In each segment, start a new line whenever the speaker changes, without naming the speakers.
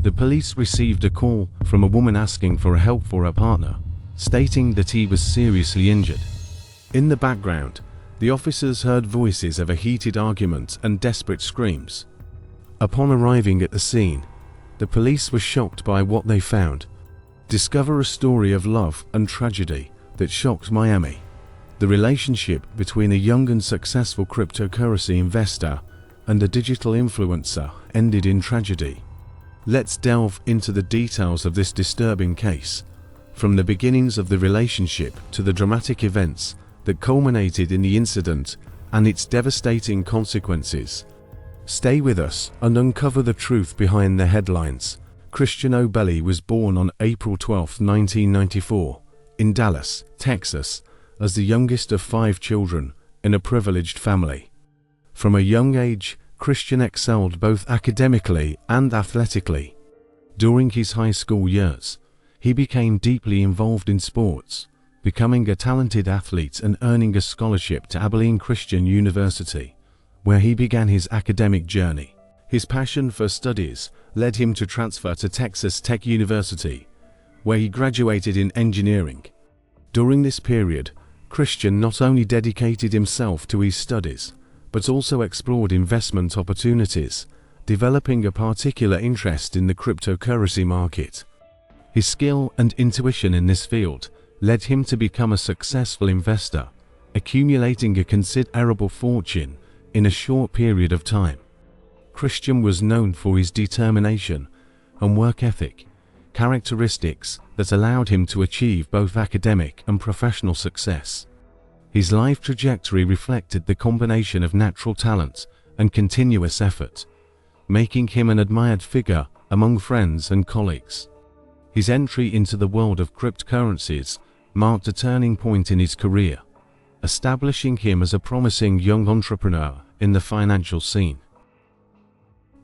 The police received a call from a woman asking for help for her partner, stating that he was seriously injured. In the background, the officers heard voices of a heated argument and desperate screams. Upon arriving at the scene, the police were shocked by what they found. Discover a story of love and tragedy that shocked Miami. The relationship between a young and successful cryptocurrency investor and a digital influencer ended in tragedy. Let's delve into the details of this disturbing case, from the beginnings of the relationship to the dramatic events that culminated in the incident and its devastating consequences. Stay with us and uncover the truth behind the headlines. Christian Obumseli was born on April 12, 1994, in Dallas, Texas, as the youngest of 5 children in a privileged family. From a young age, Christian excelled both academically and athletically. During his high school years, he became deeply involved in sports, becoming a talented athlete and earning a scholarship to Abilene Christian University, where he began his academic journey. His passion for studies led him to transfer to Texas Tech University, where he graduated in engineering. During this period, Christian not only dedicated himself to his studies, but also explored investment opportunities, developing a particular interest in the cryptocurrency market. His skill and intuition in this field led him to become a successful investor, accumulating a considerable fortune in a short period of time. Christian was known for his determination and work ethic, characteristics that allowed him to achieve both academic and professional success. His life trajectory reflected the combination of natural talent and continuous effort, making him an admired figure among friends and colleagues. His entry into the world of cryptocurrencies marked a turning point in his career, establishing him as a promising young entrepreneur in the financial scene.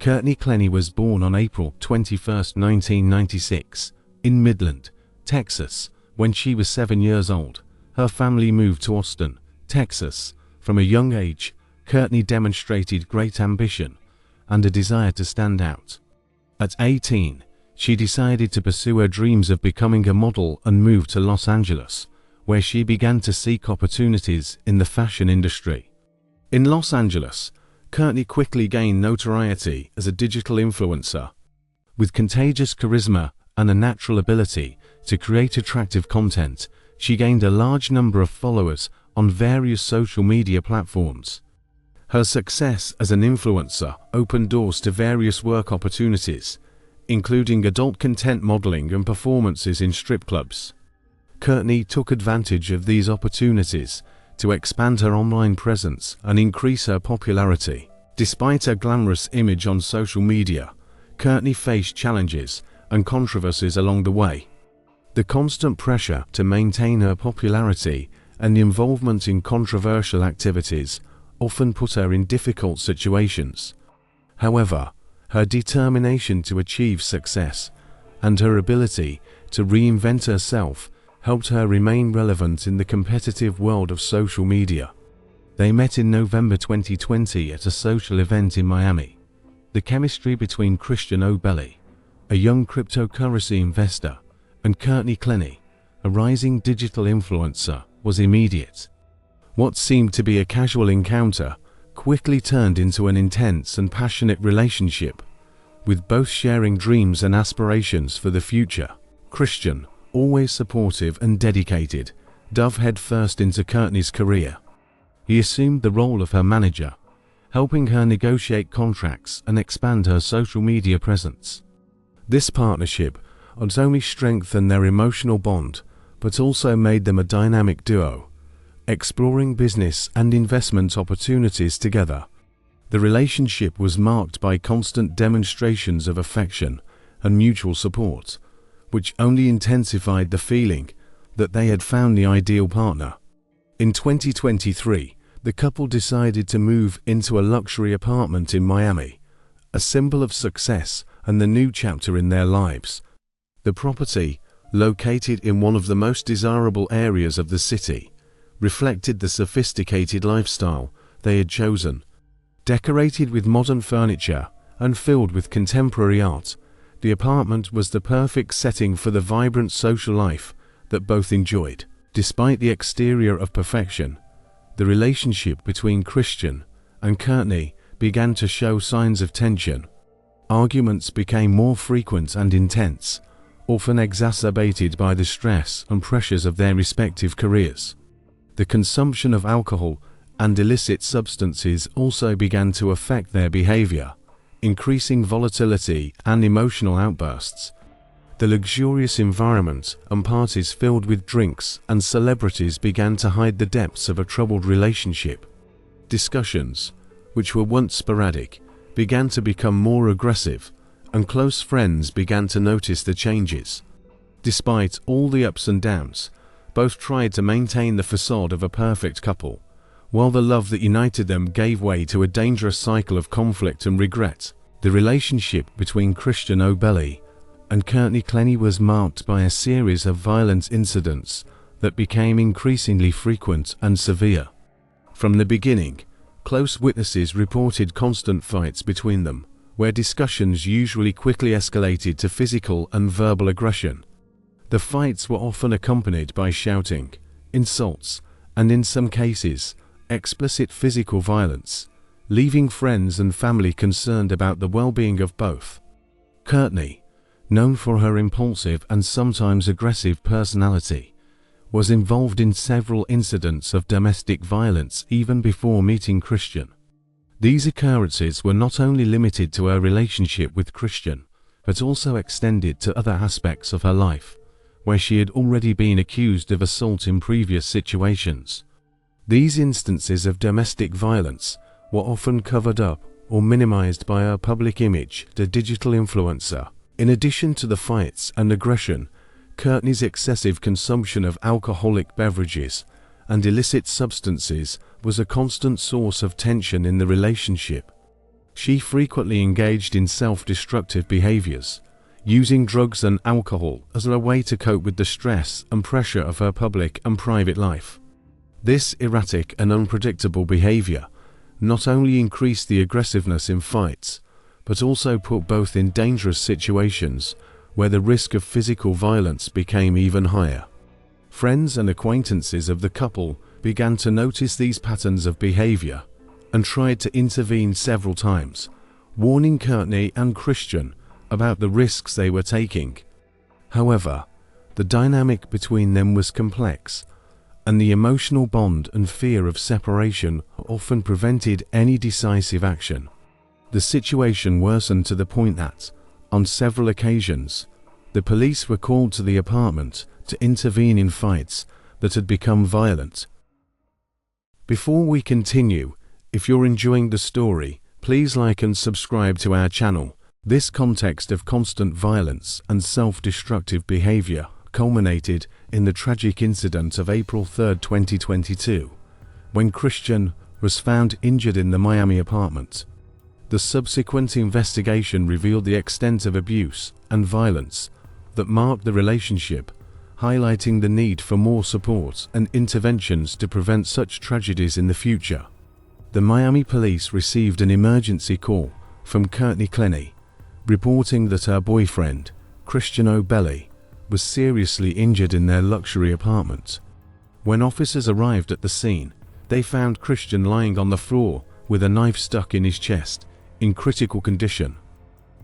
Courtney Clenney was born on April 21, 1996, in Midland, Texas. When she was 7 years old, her family moved to Austin, Texas. From a young age, Courtney demonstrated great ambition and a desire to stand out. At 18, she decided to pursue her dreams of becoming a model and moved to Los Angeles, where she began to seek opportunities in the fashion industry. In Los Angeles, Courtney quickly gained notoriety as a digital influencer. With contagious charisma and a natural ability to create attractive content, she gained a large number of followers on various social media platforms. Her success as an influencer opened doors to various work opportunities, including adult content modeling and performances in strip clubs. Courtney took advantage of these opportunities to expand her online presence and increase her popularity. Despite her glamorous image on social media, Courtney faced challenges and controversies along the way. The constant pressure to maintain her popularity and the involvement in controversial activities often put her in difficult situations. However, her determination to achieve success and her ability to reinvent herself helped her remain relevant in the competitive world of social media. They met in November 2020 at a social event in Miami. The chemistry between Christian Obumseli, a young cryptocurrency investor, and Courtney Clenney, a rising digital influencer, was immediate. What seemed to be a casual encounter quickly turned into an intense and passionate relationship, with both sharing dreams and aspirations for the future. Christian, always supportive and dedicated, dove headfirst into Courtney's career. He assumed the role of her manager, helping her negotiate contracts and expand her social media presence. This partnership not only strengthened their emotional bond, but also made them a dynamic duo, exploring business and investment opportunities together. The relationship was marked by constant demonstrations of affection and mutual support, which only intensified the feeling that they had found the ideal partner. In 2023, the couple decided to move into a luxury apartment in Miami, a symbol of success and the new chapter in their lives. The property, located in one of the most desirable areas of the city, reflected the sophisticated lifestyle they had chosen. Decorated with modern furniture and filled with contemporary art, The apartment was the perfect setting for the vibrant social life that both enjoyed. Despite the exterior of perfection, the relationship between Christian and Courtney began to show signs of tension. Arguments became more frequent and intense, often exacerbated by the stress and pressures of their respective careers. The consumption of alcohol and illicit substances also began to affect their behavior, increasing volatility and emotional outbursts. The luxurious environment and parties filled with drinks and celebrities began to hide the depths of a troubled relationship. Discussions, which were once sporadic, began to become more aggressive, and close friends began to notice the changes. Despite all the ups and downs, both tried to maintain the facade of a perfect couple, while the love that united them gave way to a dangerous cycle of conflict and regret. The relationship between Christian Obumseli and Courtney Clenney was marked by a series of violent incidents that became increasingly frequent and severe. From the beginning, close witnesses reported constant fights between them, where discussions usually quickly escalated to physical and verbal aggression. The fights were often accompanied by shouting, insults, and in some cases, explicit physical violence, leaving friends and family concerned about the well-being of both. Courtney, known for her impulsive and sometimes aggressive personality, was involved in several incidents of domestic violence even before meeting Christian. These occurrences were not only limited to her relationship with Christian, but also extended to other aspects of her life, where she had already been accused of assault in previous situations. These instances of domestic violence were often covered up or minimized by her public image, the digital influencer. In addition to the fights and aggression, Courtney's excessive consumption of alcoholic beverages and illicit substances was a constant source of tension in the relationship. She frequently engaged in self-destructive behaviors, using drugs and alcohol as a way to cope with the stress and pressure of her public and private life. This erratic and unpredictable behavior not only increased the aggressiveness in fights, but also put both in dangerous situations where the risk of physical violence became even higher. Friends and acquaintances of the couple began to notice these patterns of behavior and tried to intervene several times, warning Courtney and Christian about the risks they were taking. However, the dynamic between them was complex, and the emotional bond and fear of separation often prevented any decisive action. The situation worsened to the point that, on several occasions, the police were called to the apartment to intervene in fights that had become violent. Before we continue, if you're enjoying the story, please like and subscribe to our channel. This context of constant violence and self-destructive behavior culminated in the tragic incident of April 3, 2022, when Christian was found injured in the Miami apartment. The subsequent investigation revealed the extent of abuse and violence that marked the relationship, highlighting the need for more support and interventions to prevent such tragedies in the future. The Miami police received an emergency call from Courtney Clenney, reporting that her boyfriend, Christian Obumseli, was seriously injured in their luxury apartment. When officers arrived at the scene, they found Christian lying on the floor with a knife stuck in his chest, in critical condition.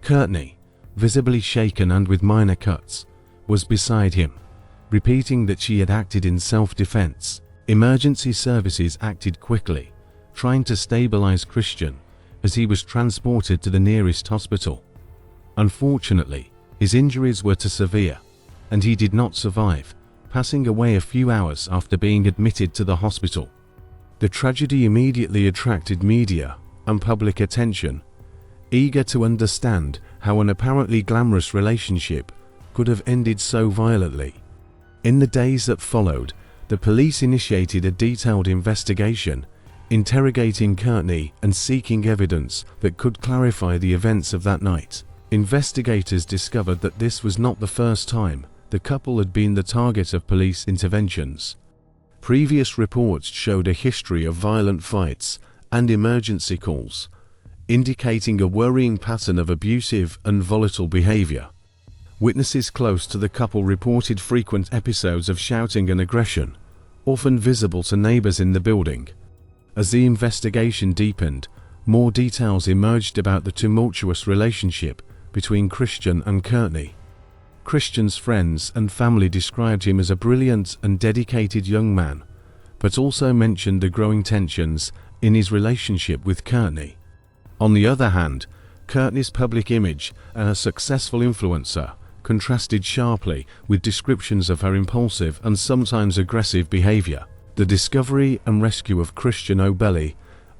Courtney, visibly shaken and with minor cuts, was beside him, repeating that she had acted in self-defense. Emergency services acted quickly, trying to stabilize Christian as he was transported to the nearest hospital. Unfortunately, his injuries were too severe, and he did not survive, passing away a few hours after being admitted to the hospital. The tragedy immediately attracted media and public attention, eager to understand how an apparently glamorous relationship could have ended so violently. In the days that followed, the police initiated a detailed investigation, interrogating Courtney and seeking evidence that could clarify the events of that night. Investigators discovered that this was not the first time the couple had been the target of police interventions. Previous reports showed a history of violent fights and emergency calls, indicating a worrying pattern of abusive and volatile behavior. Witnesses close to the couple reported frequent episodes of shouting and aggression, often visible to neighbors in the building. As the investigation deepened, more details emerged about the tumultuous relationship between Christian and Courtney. Christian's friends and family described him as a brilliant and dedicated young man, but also mentioned the growing tensions in his relationship with Courtney. On the other hand, Courtney's public image as a successful influencer contrasted sharply with descriptions of her impulsive and sometimes aggressive behavior. The discovery and rescue of Christian Obumseli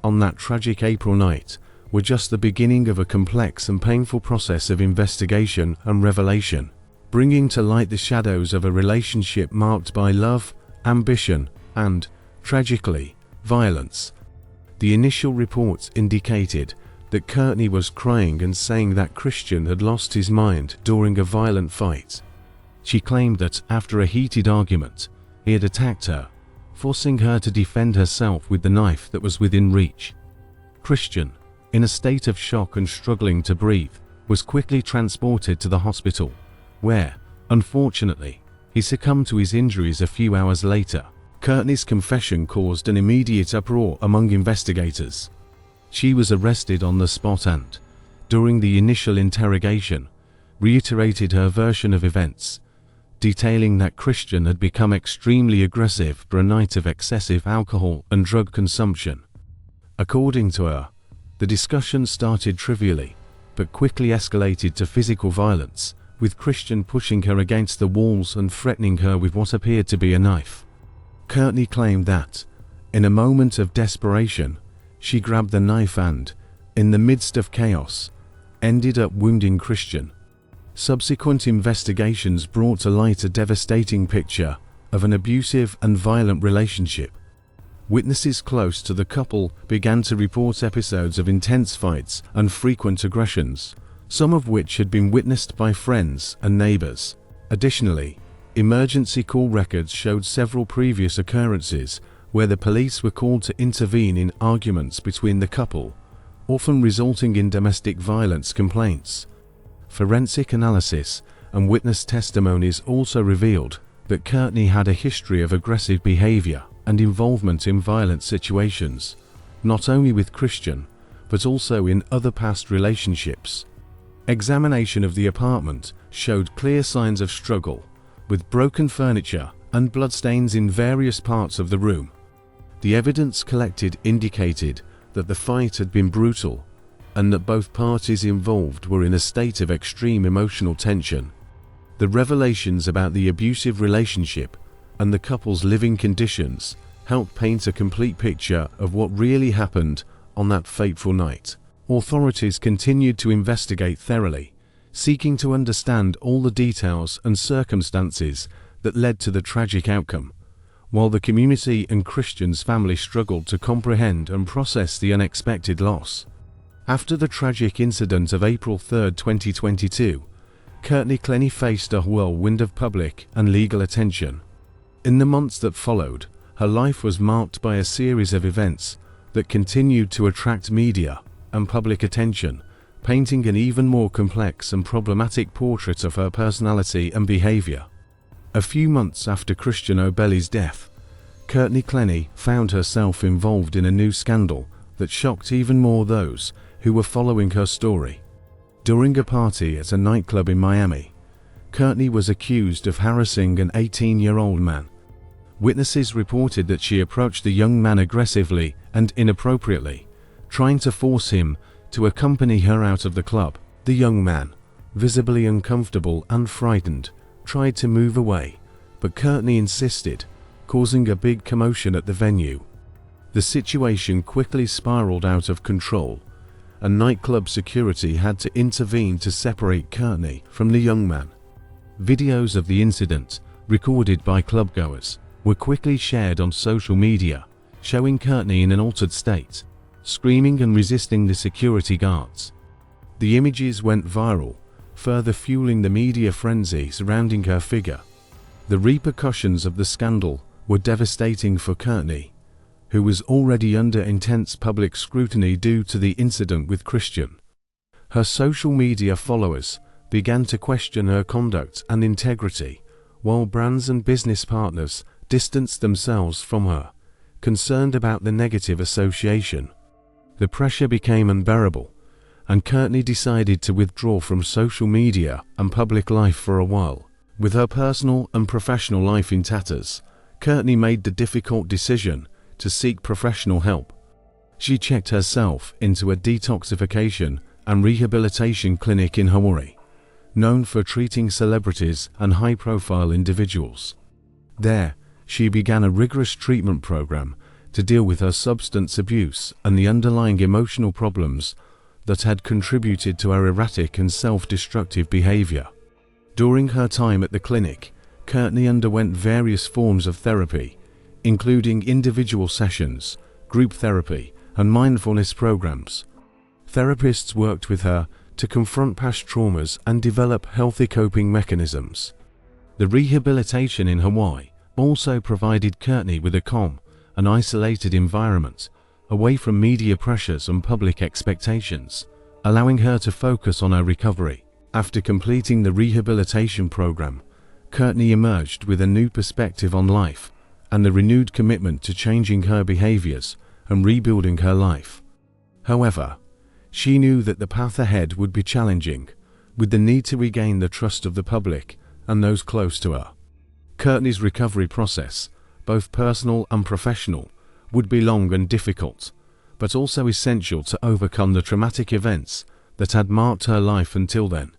on that tragic April night were just the beginning of a complex and painful process of investigation and revelation, bringing to light the shadows of a relationship marked by love, ambition, and, tragically, violence. The initial reports indicated that Courtney was crying and saying that Christian had lost his mind during a violent fight. She claimed that, after a heated argument, he had attacked her, forcing her to defend herself with the knife that was within reach. Christian, in a state of shock and struggling to breathe, was quickly transported to the hospital, where, unfortunately, he succumbed to his injuries a few hours later. Courtney's confession caused an immediate uproar among investigators. She was arrested on the spot and, during the initial interrogation, reiterated her version of events, detailing that Christian had become extremely aggressive for a night of excessive alcohol and drug consumption. According to her, the discussion started trivially, but quickly escalated to physical violence, with Christian pushing her against the walls and threatening her with what appeared to be a knife. Courtney claimed that, in a moment of desperation, she grabbed the knife and, in the midst of chaos, ended up wounding Christian. Subsequent investigations brought to light a devastating picture of an abusive and violent relationship. Witnesses close to the couple began to report episodes of intense fights and frequent aggressions, some of which had been witnessed by friends and neighbors. Additionally, emergency call records showed several previous occurrences where the police were called to intervene in arguments between the couple, often resulting in domestic violence complaints. Forensic analysis and witness testimonies also revealed that Courtney had a history of aggressive behavior and involvement in violent situations, not only with Christian, but also in other past relationships. Examination of the apartment showed clear signs of struggle, with broken furniture and bloodstains in various parts of the room. The evidence collected indicated that the fight had been brutal and that both parties involved were in a state of extreme emotional tension. The revelations about the abusive relationship and the couple's living conditions helped paint a complete picture of what really happened on that fateful night. Authorities continued to investigate thoroughly, seeking to understand all the details and circumstances that led to the tragic outcome, while the community and Christian's family struggled to comprehend and process the unexpected loss. After the tragic incident of April 3, 2022, Courtney Clenney faced a whirlwind of public and legal attention. In the months that followed, her life was marked by a series of events that continued to attract media and public attention, painting an even more complex and problematic portrait of her personality and behavior. A few months after Christian Obumseli's death, Courtney Clenney found herself involved in a new scandal that shocked even more those who were following her story. During a party at a nightclub in Miami, Courtney was accused of harassing an 18-year-old man. Witnesses reported that she approached the young man aggressively and inappropriately, trying to force him to accompany her out of the club. The young man, visibly uncomfortable and frightened, tried to move away, but Courtney insisted, causing a big commotion at the venue. The situation quickly spiraled out of control, and nightclub security had to intervene to separate Courtney from the young man. Videos of the incident, recorded by clubgoers, were quickly shared on social media, showing Courtney in an altered state, screaming and resisting the security guards. The images went viral, further fueling the media frenzy surrounding her figure. The repercussions of the scandal were devastating for Courtney, who was already under intense public scrutiny due to the incident with Christian. Her social media followers began to question her conduct and integrity, while brands and business partners distanced themselves from her, concerned about the negative association. The pressure became unbearable, and Courtney decided to withdraw from social media and public life for a while. With her personal and professional life in tatters, Courtney made the difficult decision to seek professional help. She checked herself into a detoxification and rehabilitation clinic in Hawaii, known for treating celebrities and high-profile individuals. There, she began a rigorous treatment program to deal with her substance abuse and the underlying emotional problems that had contributed to her erratic and self-destructive behavior. During her time at the clinic, Courtney underwent various forms of therapy, including individual sessions, group therapy, and mindfulness programs. Therapists worked with her to confront past traumas and develop healthy coping mechanisms. The rehabilitation in Hawaii also provided Courtney with a calm and isolated environment, away from media pressures and public expectations, allowing her to focus on her recovery. After completing the rehabilitation program, Courtney emerged with a new perspective on life and a renewed commitment to changing her behaviors and rebuilding her life. However, she knew that the path ahead would be challenging, with the need to regain the trust of the public and those close to her. Courtney's recovery process, both personal and professional, would be long and difficult, but also essential to overcome the traumatic events that had marked her life until then.